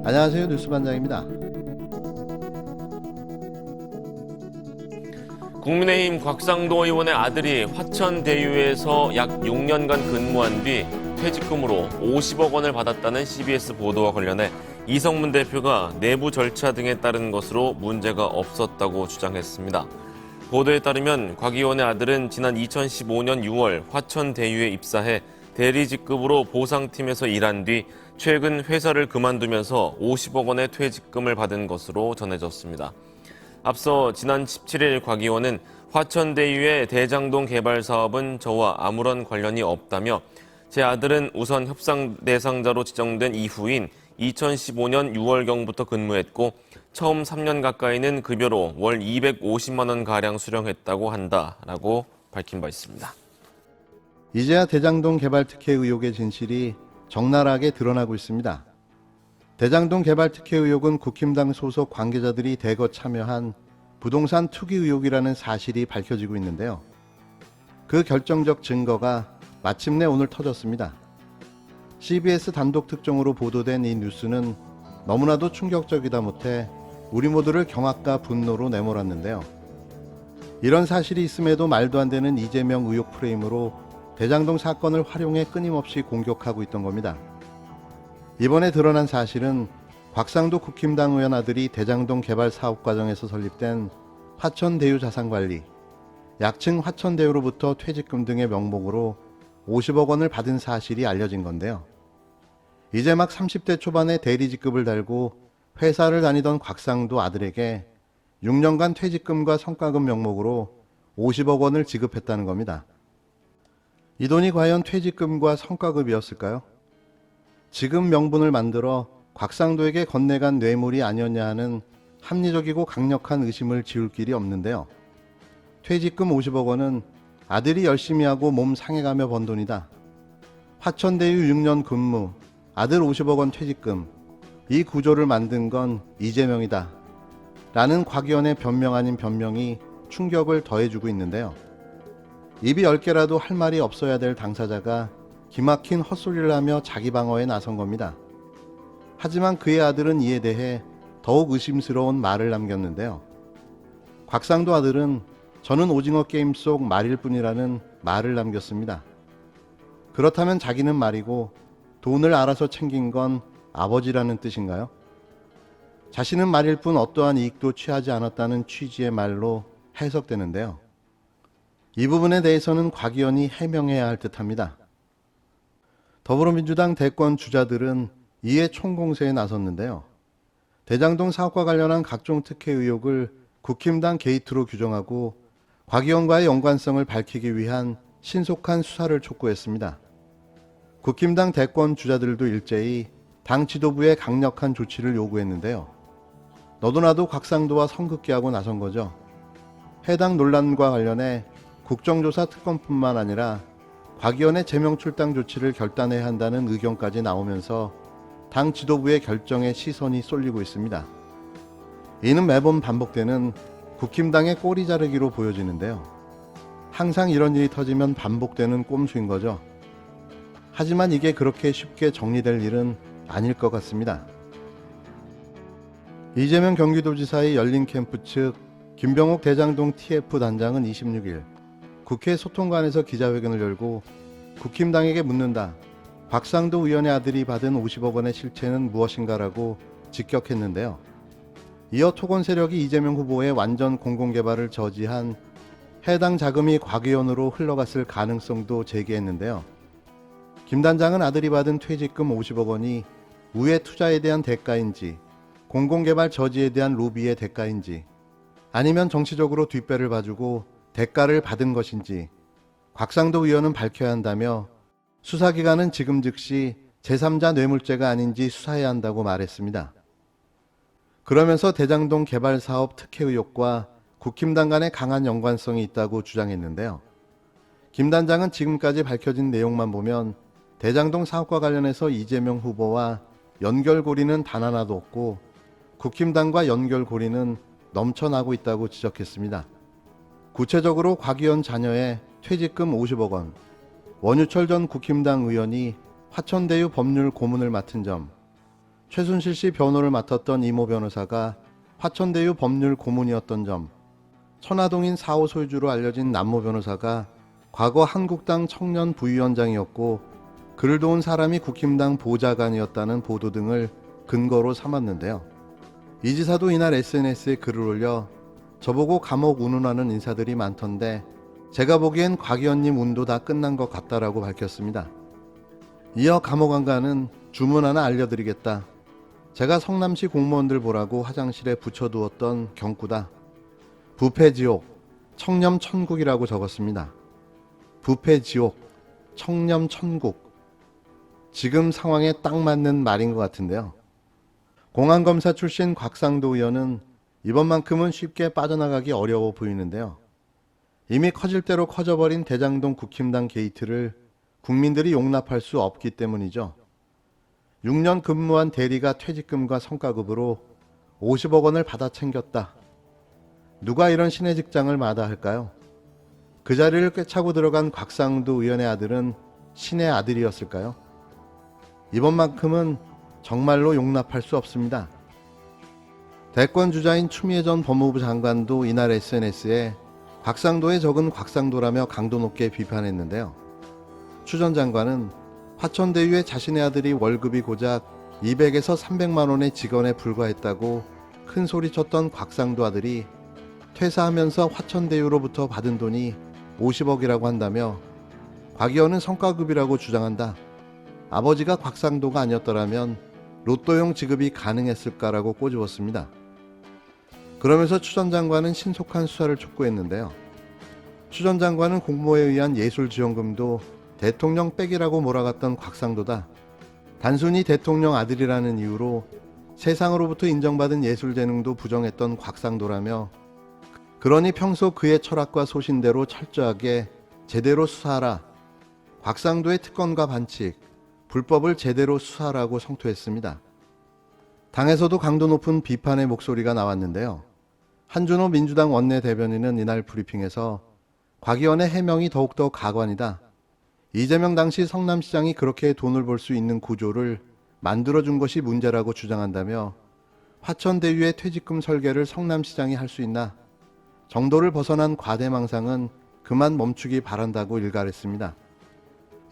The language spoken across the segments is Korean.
안녕하세요. 뉴스반장입니다. 국민의힘 곽상도 의원의 아들이 화천대유에서 약 6년간 근무한 뒤 퇴직금으로 50억 원을 받았다는 CBS 보도와 관련해 이성문 대표가 내부 절차 등에 따른 것으로 문제가 없었다고 주장했습니다. 보도에 따르면 곽 의원의 아들은 지난 2015년 6월 화천대유에 입사해 대리직급으로 보상팀에서 일한 뒤 최근 회사를 그만두면서 50억 원의 퇴직금을 받은 것으로 전해졌습니다. 앞서 지난 17일 곽 의원은 화천대유의 대장동 개발 사업은 저와 아무런 관련이 없다며 제 아들은 우선 협상 대상자로 지정된 이후인 2015년 6월경부터 근무했고 처음 3년 가까이는 급여로 월 250만 원가량 수령했다고 한다라고 밝힌 바 있습니다. 이제야 대장동 개발 특혜 의혹의 진실이 적나라하게 드러나고 있습니다. 대장동 개발 특혜 의혹은 국힘당 소속 관계자들이 대거 참여한 부동산 투기 의혹이라는 사실이 밝혀지고 있는데요. 그 결정적 증거가 마침내 오늘 터졌습니다. CBS 단독 특종으로 보도된 이 뉴스는 너무나도 충격적이다 못해 우리 모두를 경악과 분노로 내몰았는데요. 이런 사실이 있음에도 말도 안 되는 이재명 의혹 프레임으로 대장동 사건을 활용해 끊임없이 공격하고 있던 겁니다. 이번에 드러난 사실은 곽상도 국힘당 의원 아들이 대장동 개발 사업 과정에서 설립된 화천대유 자산관리, 약칭 화천대유로부터 퇴직금 등의 명목으로 50억 원을 받은 사실이 알려진 건데요. 이제 막 30대 초반에 대리직급을 달고 회사를 다니던 곽상도 아들에게 6년간 퇴직금과 성과금 명목으로 50억 원을 지급했다는 겁니다. 이 돈이 과연 퇴직금과 성과급이었을까요? 지급 명분을 만들어 곽상도에게 건네간 뇌물이 아니었냐 하는 합리적이고 강력한 의심을 지울 길이 없는데요. 퇴직금 50억 원은 아들이 열심히 하고 몸 상해가며 번 돈이다. 화천대유 6년 근무, 아들 50억 원 퇴직금, 이 구조를 만든 건 이재명이다. 라는 곽 의원의 변명 아닌 변명이 충격을 더해주고 있는데요. 입이 10개라도 할 말이 없어야 될 당사자가 기막힌 헛소리를 하며 자기 방어에 나선 겁니다. 하지만 그의 아들은 이에 대해 더욱 의심스러운 말을 남겼는데요. 곽상도 아들은 저는 오징어 게임 속 말일 뿐이라는 말을 남겼습니다. 그렇다면 자기는 말이고 돈을 알아서 챙긴 건 아버지라는 뜻인가요? 자신은 말일 뿐 어떠한 이익도 취하지 않았다는 취지의 말로 해석되는데요. 이 부분에 대해서는 곽 의원이 해명해야 할 듯합니다. 더불어민주당 대권 주자들은 이에 총공세에 나섰는데요. 대장동 사업과 관련한 각종 특혜 의혹을 국힘당 게이트로 규정하고 곽 의원과의 연관성을 밝히기 위한 신속한 수사를 촉구했습니다. 국힘당 대권 주자들도 일제히 당 지도부의 강력한 조치를 요구했는데요. 너도나도 곽상도와 선긋기하고 나선 거죠. 해당 논란과 관련해 국정조사 특검뿐만 아니라 곽 의원의 제명 출당 조치를 결단해야 한다는 의견까지 나오면서 당 지도부의 결정에 시선이 쏠리고 있습니다. 이는 매번 반복되는 국힘당의 꼬리 자르기로 보여지는데요. 항상 이런 일이 터지면 반복되는 꼼수인 거죠. 하지만 이게 그렇게 쉽게 정리될 일은 아닐 것 같습니다. 이재명 경기도지사의 열린 캠프 측 김병옥 대장동 TF 단장은 26일 국회 소통관에서 기자회견을 열고 국힘당에게 묻는다. 곽상도 의원의 아들이 받은 50억 원의 실체는 무엇인가라고 직격했는데요. 이어 토건 세력이 이재명 후보의 완전 공공개발을 저지한 해당 자금이 곽 의원으로 흘러갔을 가능성도 제기했는데요. 김 단장은 아들이 받은 퇴직금 50억 원이 우회 투자에 대한 대가인지 공공개발 저지에 대한 로비의 대가인지 아니면 정치적으로 뒷배를 봐주고 대가를 받은 것인지 곽상도 의원은 밝혀야 한다며 수사기관은 지금 즉시 제3자 뇌물죄가 아닌지 수사해야 한다고 말했습니다. 그러면서 대장동 개발 사업 특혜 의혹과 국힘당 간의 강한 연관성이 있다고 주장했는데요. 김 단장은 지금까지 밝혀진 내용만 보면 대장동 사업과 관련해서 이재명 후보와 연결고리는 단 하나도 없고 국힘당과 연결고리는 넘쳐나고 있다고 지적했습니다. 구체적으로 곽 의원 자녀의 퇴직금 50억 원, 원유철 전 국힘당 의원이 화천대유 법률 고문을 맡은 점, 최순실 씨 변호를 맡았던 이모 변호사가 화천대유 법률 고문이었던 점, 천화동인 4호 소유주로 알려진 남모 변호사가 과거 한국당 청년 부위원장이었고 그를 도운 사람이 국힘당 보좌관이었다는 보도 등을 근거로 삼았는데요. 이 지사도 이날 SNS에 글을 올려 저보고 감옥 운운하는 인사들이 많던데 제가 보기엔 곽 의원님 운도 다 끝난 것 같다라고 밝혔습니다. 이어 감옥 안 가는 주문 하나 알려드리겠다. 제가 성남시 공무원들 보라고 화장실에 붙여두었던 경구다. 부패지옥, 청렴천국이라고 적었습니다. 부패지옥, 청렴천국. 지금 상황에 딱 맞는 말인 것 같은데요. 공안검사 출신 곽상도 의원은 이번만큼은 쉽게 빠져나가기 어려워 보이는데요. 이미 커질 대로 커져버린 대장동 국힘당 게이트를 국민들이 용납할 수 없기 때문이죠. 6년 근무한 대리가 퇴직금과 성과급으로 50억 원을 받아 챙겼다. 누가 이런 신의 직장을 마다할까요? 그 자리를 꿰차고 들어간 곽상도 의원의 아들은 신의 아들이었을까요? 이번만큼은 정말로 용납할 수 없습니다. 대권 주자인 추미애 전 법무부 장관도 이날 SNS에 곽상도의 적은 곽상도라며 강도 높게 비판했는데요. 추 전 장관은 화천대유의 자신의 아들이 월급이 고작 200에서 300만 원의 직원에 불과했다고 큰 소리쳤던 곽상도 아들이 퇴사하면서 화천대유로부터 받은 돈이 50억이라고 한다며 곽 의원은 성과급이라고 주장한다. 아버지가 곽상도가 아니었더라면 로또용 지급이 가능했을까라고 꼬집었습니다. 그러면서 추 전 장관은 신속한 수사를 촉구했는데요. 추 전 장관은 공모에 의한 예술지원금도 대통령 백이라고 몰아갔던 곽상도다. 단순히 대통령 아들이라는 이유로 세상으로부터 인정받은 예술재능도 부정했던 곽상도라며 그러니 평소 그의 철학과 소신대로 철저하게 제대로 수사하라. 곽상도의 특권과 반칙, 불법을 제대로 수사하라고 성토했습니다. 당에서도 강도 높은 비판의 목소리가 나왔는데요. 한준호 민주당 원내대변인은 이날 브리핑에서 곽 의원의 해명이 더욱더 가관이다. 이재명 당시 성남시장이 그렇게 돈을 벌 수 있는 구조를 만들어준 것이 문제라고 주장한다며 화천대유의 퇴직금 설계를 성남시장이 할 수 있나? 정도를 벗어난 과대망상은 그만 멈추기 바란다고 일갈했습니다.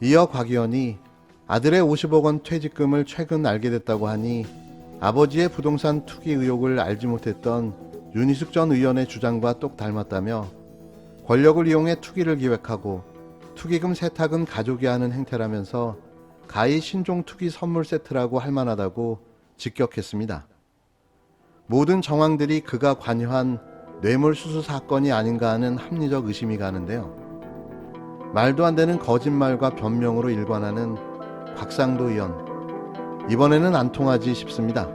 이어 곽 의원이 아들의 50억 원 퇴직금을 최근 알게 됐다고 하니 아버지의 부동산 투기 의혹을 알지 못했던 윤희숙 전 의원의 주장과 똑 닮았다며 권력을 이용해 투기를 기획하고 투기금 세탁은 가족이 하는 행태라면서 가히 신종 투기 선물 세트라고 할 만하다고 직격했습니다. 모든 정황들이 그가 관여한 뇌물수수 사건이 아닌가 하는 합리적 의심이 가는데요. 말도 안 되는 거짓말과 변명으로 일관하는 곽상도 의원. 이번에는 안 통하지 싶습니다.